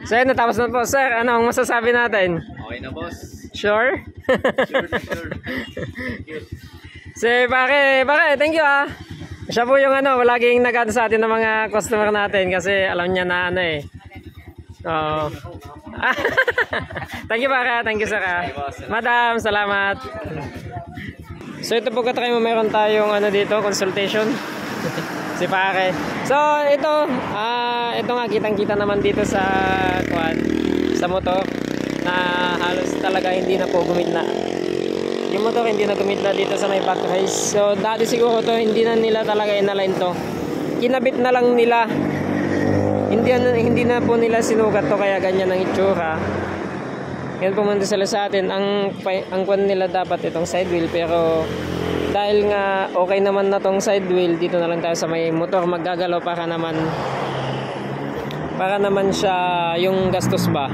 So yun, natapos na po. Sir, ano ang masasabi natin? Okay na, boss. Sure? Sure na sure. Thank you. Si pare, thank you ah. Siya po yung ano, laging nag-ano sa atin ng mga customer natin kasi alam niya na ano eh. Oo. Thank you pare, thank you sir ah. Madam, salamat. So ito po katry mo, meron tayong ano dito, consultation. Si pare. So ito, ito nga kitang-kita naman dito sa sa motor na halos talaga hindi na po gumitna. Yung motor hindi na gumitna dito sa may back race. So dati siguro to hindi na nila talaga inalign to. Kinabit na lang nila. Hindi na po nila sinukat to kaya ganyan ang itsura. Yan pumunta sila sa atin. Ang kwan nila dapat itong side wheel pero dahil nga okay naman na tong side wheel, dito na lang tayo sa may motor maggagalaw para naman siya yung gastos ba.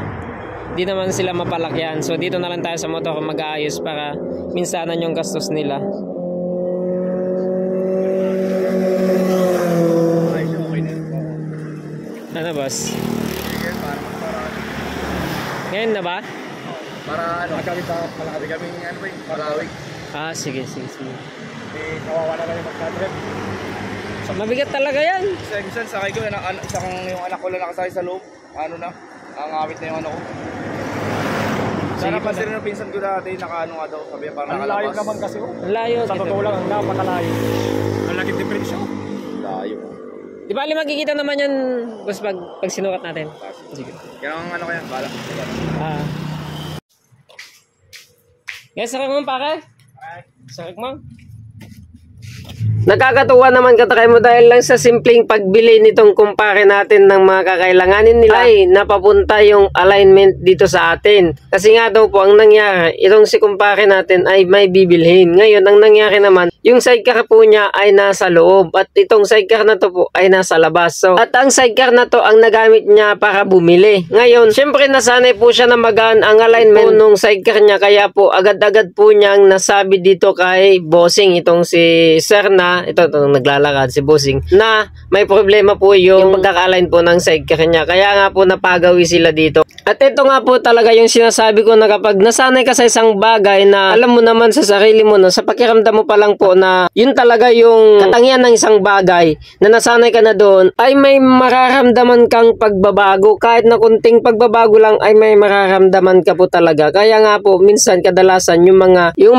Di naman sila mapalakyan. So dito na lang tayo sa motor mag-aayos para minsanan yung gastos nila. Ano boss? Ngayon na ba? Para ano, palakad kami ano ba yung palawig. Sige. Kawawa na lang yung magkadrip. Mabigat talaga yan. Minsan sakay ko, yung anak ko lang nakasakay sa loob. Ano na, nangangamit na yung ano ko. Sana pa sila ng pinsan ko dati, nakaano nga daw, sabi parang nakalabas. Ang layo naman kasi oh. Ang layo. Sa totoo lang, ang napakalayo. Ang laging diferensya. Layo. Di ba magkikita naman yan boss pag sinukat natin? Sige. Kaya ang ano kaya, bala. Yes, sakit mo pare? Sakit mo? Nakakatuwa naman katakay mo dahil lang sa simpleng pagbili nitong kumpare natin ng mga kakailanganin nila ay napapunta yung alignment dito sa atin. Kasi nga daw po ang nangyari, itong si kumpare natin ay may bibilhin. Ngayon ang nangyari naman, yung sidecar po niya ay nasa loob at itong sidecar na to po ay nasa labas. So, at ang sidecar na to ang nagamit niya para bumili. Ngayon, syempre nasanay po siya na magaan ang alignment nung sidecar niya kaya po agad-agad po niyang nasabi dito kay bossing itong si sir na ito naglalakad si bossing na may problema po yung pagkaka-align po ng sidecar niya kaya nga po napagawi sila dito. At ito nga po talaga yung sinasabi ko na kapag nasanay ka sa isang bagay na alam mo naman sa sarili mo na sa pakiramdam mo pa lang po na yun talaga yung katangian ng isang bagay na nasanay ka na doon ay may mararamdaman kang pagbabago. Kahit na kunting pagbabago lang ay may mararamdaman ka po talaga. Kaya nga po minsan kadalasan yung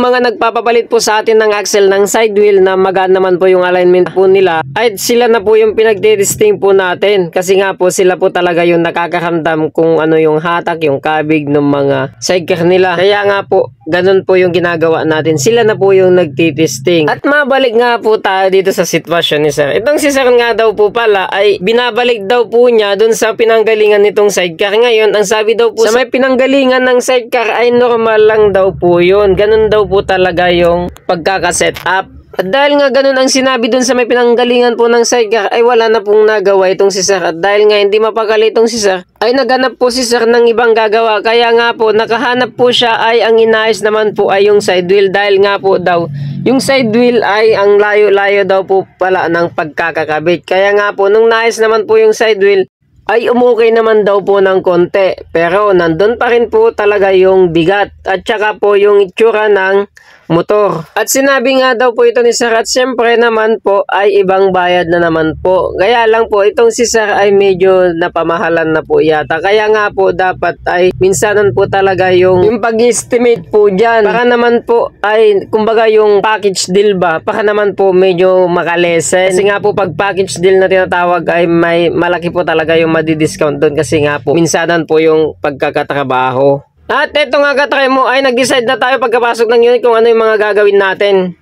mga nagpapapalit po sa atin ng axle ng side wheel na magaan naman po yung alignment po nila ay sila na po yung pinagtitesting po natin kasi nga po sila po talaga yung nakakaramdam kung ano yung hatak, yung kabig ng mga sidecar nila. Kaya nga po ganun po yung ginagawa natin. Sila na po yung nagtitesting. At mabalik nga po tayo dito sa sitwasyon ni sir. Itong si sir nga daw po pala ay binabalik daw po niya dun sa pinanggalingan nitong sidecar. Ngayon ang sabi daw po sa may pinanggalingan ng sidecar ay normal lang daw po yun. Ganun daw po talaga yung pagkakaset up. At dahil nga ganun ang sinabi dun sa may pinanggalingan po ng sidecar ay wala na pong nagawa itong si sir. At dahil nga hindi mapakali itong si sir ay naghanap po si sir ng ibang gagawa. Kaya nga po nakahanap po siya ay ang inaayos naman po ay yung side wheel. Dahil nga po daw yung side wheel ay ang layo-layo daw po pala ng pagkakakabit. Kaya nga po nung naayos naman po yung side wheel ay umukay naman daw po ng konti. Pero nandun pa rin po talaga yung bigat at saka po yung itsura ng motor. At sinabi nga daw po ito ni sir at syempre naman po ay ibang bayad na naman po. Kaya lang po itong si sir ay medyo napamahalan na po yata. Kaya nga po dapat ay minsanan po talaga yung pag-estimate po dyan. Para naman po ay kumbaga yung package deal ba? Para naman po medyo makalesen. Kasi nga po pag package deal na tinatawag ay may malaki po talaga yung madi-discount doon kasi nga po minsanan po yung pagkakatrabaho. At eto nga katry mo ay nag-decide na tayo pagkapasok ng unit kung ano yung mga gagawin natin.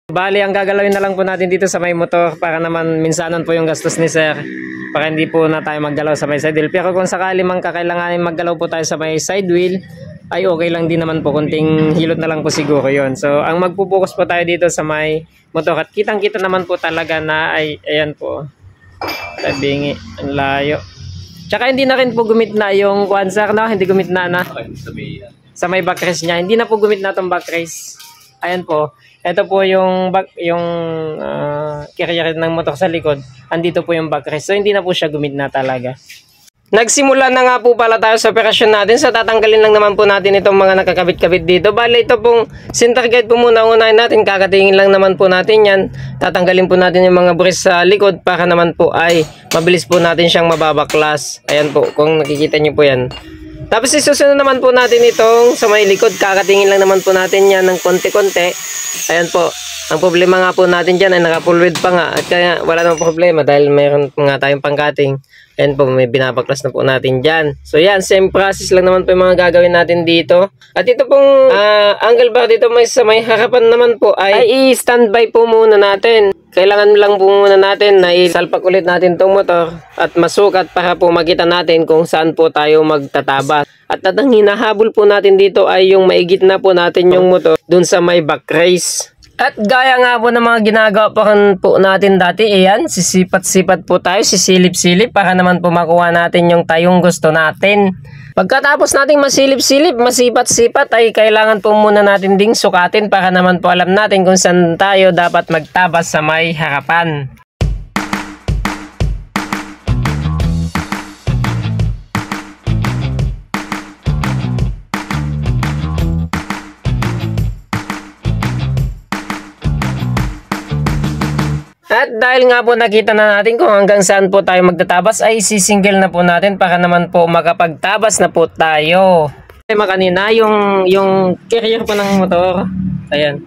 Bali ang gagalawin na lang po natin dito sa may motor para naman minsanan po yung gastos ni sir. Para hindi po na tayo maggalaw sa may side wheel. Pero kung sakali man kakailanganin maggalaw po tayo sa may side wheel ay okay lang din naman po. Kunting hilot na lang po siguro yon. So ang magpupokus po tayo dito sa may motor at kitang kita naman po talaga na ay ayan po. Tabingi, ang layo. Tsaka hindi na rin po gumitna yung Kwanzar na, hindi gumitna na. Sa may backrace niya, hindi na po gumitna tong backrace. Ayan po. Ito po yung carrier ng motor sa likod. Andito po yung backrace. So hindi na po siya gumitna talaga. Nagsimula na nga po pala tayo sa operasyon natin. So tatanggalin lang naman po natin itong mga nakakabit-kabit dito. Bale ito pong center guide po muna unahin natin. Kakatingin lang naman po natin yan. Tatanggalin po natin yung mga brace sa likod para naman po ay mabilis po natin siyang mababaklas. Ayan po, kung nakikita nyo po yan. Tapos isusunod naman po natin itong sa may likod. Kakatingin lang naman po natin yan ng konti-konti. Ayan po. Ang problema nga po natin dyan ay naka-full width pa nga. At kaya wala namang problema dahil mayroon nga tayong pang-cutting. Ayan po, may binabaklas na po natin dyan. So yan, same process lang naman po yung mga gagawin natin dito. At ito pong angle bar dito sa may harapan naman po ay i-standby po muna natin. Kailangan lang po muna natin na isalpak ulit natin tong motor at masukat para po makita natin kung saan po tayo magtataba. At ang hinahabol po natin dito ay yung maigit na po natin yung motor dun sa may back race. At gaya nga po ng mga ginagawa po natin dati, ayan, sisipat-sipat po tayo, sisilip-silip para naman po makuha natin yung tayong gusto natin. Pagkatapos nating masilip-silip, masipat-sipat ay kailangan po muna natin ding sukatin para naman po alam natin kung saan tayo dapat magtabas sa may harapan. At dahil nga po nakita na natin kung hanggang saan po tayo magtatabas ay sisingle na po natin para naman po makapagtabas na po tayo. Kanina yung carrier po ng motor, ayan,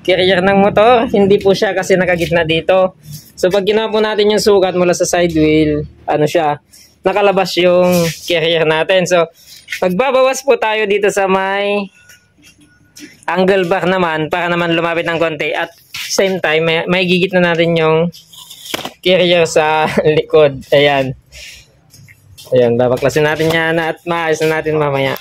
carrier ng motor, hindi po siya kasi nakagitna dito. So pag ginawa po natin yung sukat mula sa side wheel, ano siya, nakalabas yung carrier natin. So pagbabawas po tayo dito sa may angle bar naman para naman lumapit ng konti at same time may gigit na natin yung carrier sa likod. Ayan, ayan, babaklasin natin yan at maayos na natin mamaya.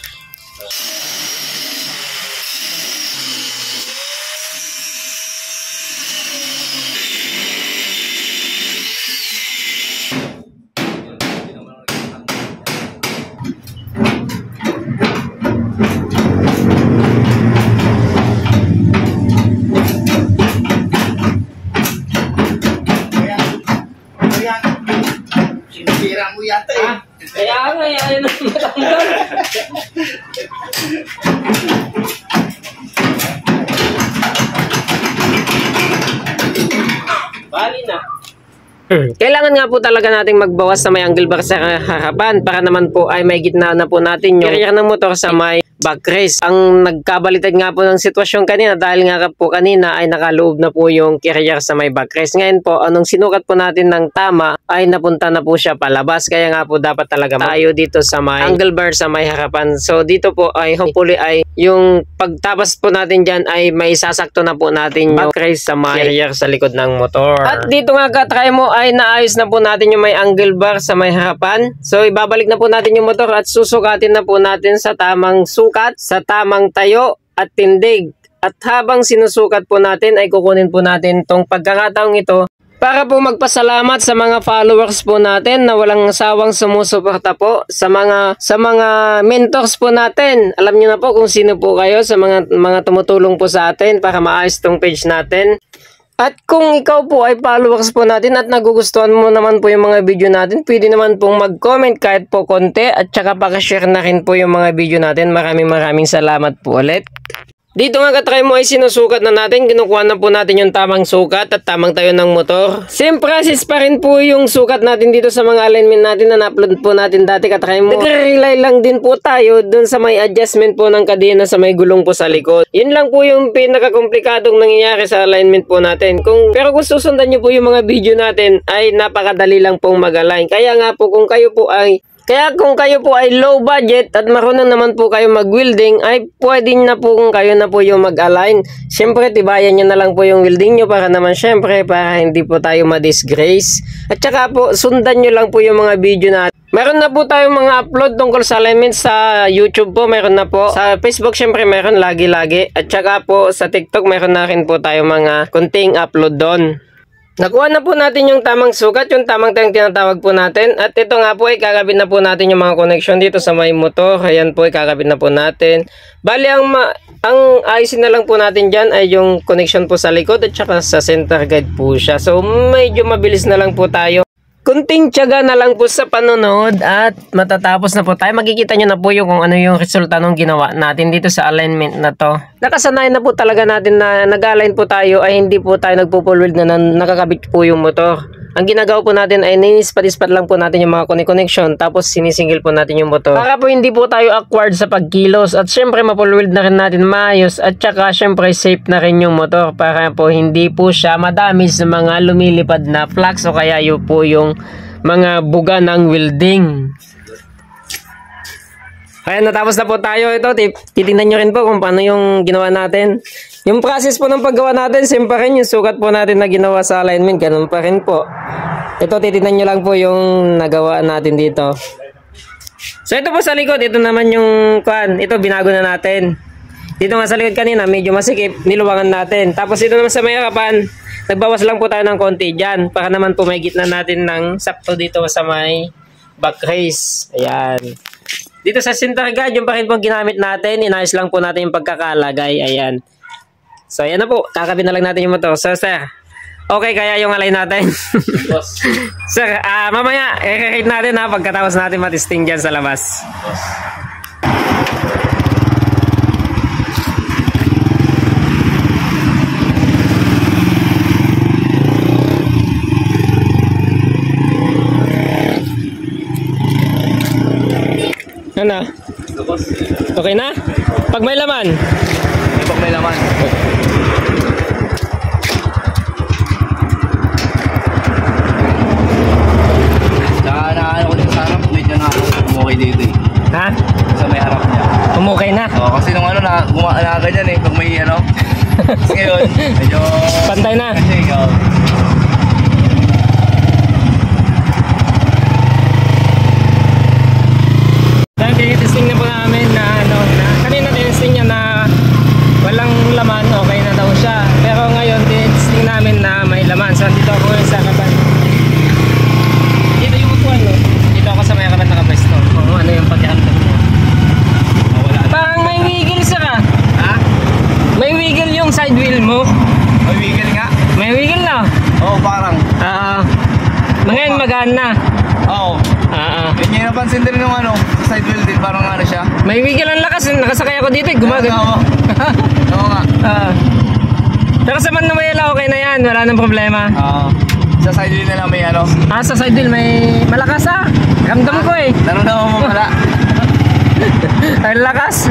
Sinira mo yata eh. Kaya nga, ayun ang matanggal. Bali na. Kailangan nga po talaga nating magbawas sa may angle bar sa harapan para naman po ay may gitna na po natin yung carrier ng motor sa may back race. Ang nagkabalitan nga po ng sitwasyon kanina dahil nga po kanina ay nakaloob na po yung carrier sa may back race. Ngayon po, anong sinukat po natin ng tama ay napunta na po siya palabas. Kaya nga po dapat talaga tayo dito sa may angle bar sa may harapan. So dito po ay hopefully ay yung pagtabas po natin dyan ay may sasakto na po natin yung back race sa may carrier sa likod ng motor. At dito nga katry mo ay naayos na po natin yung may angle bar sa may harapan. So ibabalik na po natin yung motor at susukatin na po natin sa tamang sukat, sa tamang tayo at tindig. At habang sinusukat po natin ay kukunin po natin tong pagkakataong ito para po magpasalamat sa mga followers po natin na walang sawang sumusuporta po sa mga mentors po natin. Alam niyo na po kung sino po kayo sa mga tumutulong po sa atin para maayos tong page natin. At kung ikaw po ay followers po natin at nagugustuhan mo naman po yung mga video natin, pwede naman pong mag-comment kahit po konti at saka pakashare na rin po yung mga video natin. Maraming salamat po ulit. Dito nga katry mo ay sinusukat na natin, kinukuha na po natin yung tamang sukat at tamang tayo ng motor. Same process pa rin po yung sukat natin dito sa mga alignment natin na na-upload po natin dati katry mo. Nagre-rely lang din po tayo dun sa may adjustment po ng kadena sa may gulong po sa likod. Yun lang po yung pinaka-komplikadong nangyayari sa alignment po natin. Pero kung susundan nyo po yung mga video natin ay napakadali lang pong mag-align. Kaya kung kayo po ay low budget at marunong naman po kayo mag-welding ay pwede na po kung kayo na po yung mag-align. Siyempre tibayan nyo na lang po yung welding nyo para naman siyempre para hindi po tayo ma-disgrace. At saka po sundan nyo lang po yung mga video natin. Meron na po tayong mga upload tungkol sa alignment sa YouTube po, meron na po. Sa Facebook syempre meron lagi-lagi. At saka po sa TikTok meron na rin po tayong mga kunting upload doon. Nakuha na po natin yung tamang sukat, yung tamang tayong tinatawag po natin. At ito nga po ay kakabit na po natin yung mga connection dito sa may motor. Ayan po ay kakabit na po natin. Bali ang ayusin na lang po natin dyan ay yung connection po sa likod at saka sa center guide po siya. So medyo mabilis na lang po tayo. Kunting tiyaga na lang po sa panonood at matatapos na po tayo. Makikita nyo na po yung kung ano yung resulta ng ginawa natin dito sa alignment na to. Nakasanayan na po talaga natin na nag-align po tayo ay hindi po tayo nagpo-full weld na nakakabit po yung motor. Ang ginagawa po natin ay ninispat-ispat lang po natin yung mga connection tapos sinisingil po natin yung motor. Para po hindi po tayo awkward sa pagkilos at syempre ma-full weld na rin natin maayos at saka syempre safe na rin yung motor para po hindi po siya madami sa mga lumilipad na flux o kaya yun po yung mga buga ng welding. Kaya natapos na po tayo. Ito, titingnan nyo rin po kung paano yung ginawa natin. Yung process po ng paggawa natin, same pa rin yung sukat po natin na ginawa sa alignment. Ganun pa rin po. Ito, titingnan nyo lang po yung nagawa natin dito. So, ito po sa likod. Ito naman yung kan. Ito, binago na natin. Dito nga sa likod kanina, medyo masikip. Niluwangan natin. Tapos ito naman sa may harapan, nagbawas lang po tayo ng konti dyan. Para naman po may gitna natin ng sakto dito sa may backrace. Ayan. Dito sa center guard, yung pa rin pong ginamit natin. Inayos lang po natin yung pagkakalagay. Ayan. So, ayan na po. Kakabit na lang natin yung motor. So, sir, okay kaya yung alay natin? Boss. Sir, mamaya, i-rate natin ha, pagkatapos natin matesting dyan sa labas. Boss. Ano? Boss. Okay na? Pag may laman? Pag may laman. Ano ko din sa harap, medyo na umukay dito eh. Ha? Sa may harap niya. Umukay na? Oo, kasi nung ano na ganyan eh, pag may ano. Kasi ngayon, medyo... Pantay na? Kasi ikaw. Dahil tinitesting na po namin na ano, na kanina tinitesting niya na walang laman, okay na daw siya. Pero ngayon tinitesting namin na may laman. So dito ako sa kaban. Dito yung upuan, no? Dito ako sa may kaban nakapwesto. Oo, ano yung pagkakalagay mo? Wala. Parang may wiggle siya ka. Ha? May wiggle yung side wheel mo. May wiggle nga? May wiggle na. Oo, parang. Ngayon magaan na. Oo. Yun yung napansin din yung ano, sa side wheel din, parang ano siya. May wiggle ang lakas. Nakasakay ako dito. Gumagano. Oo. Oo nga. Pero sa Manuela, okay na yan. Wala nang problema. Oo. Sa side wheel na lang may ano. Sa side wheel may malakas Ramdam ko eh. Naramdaman mo pala. Ay lakas.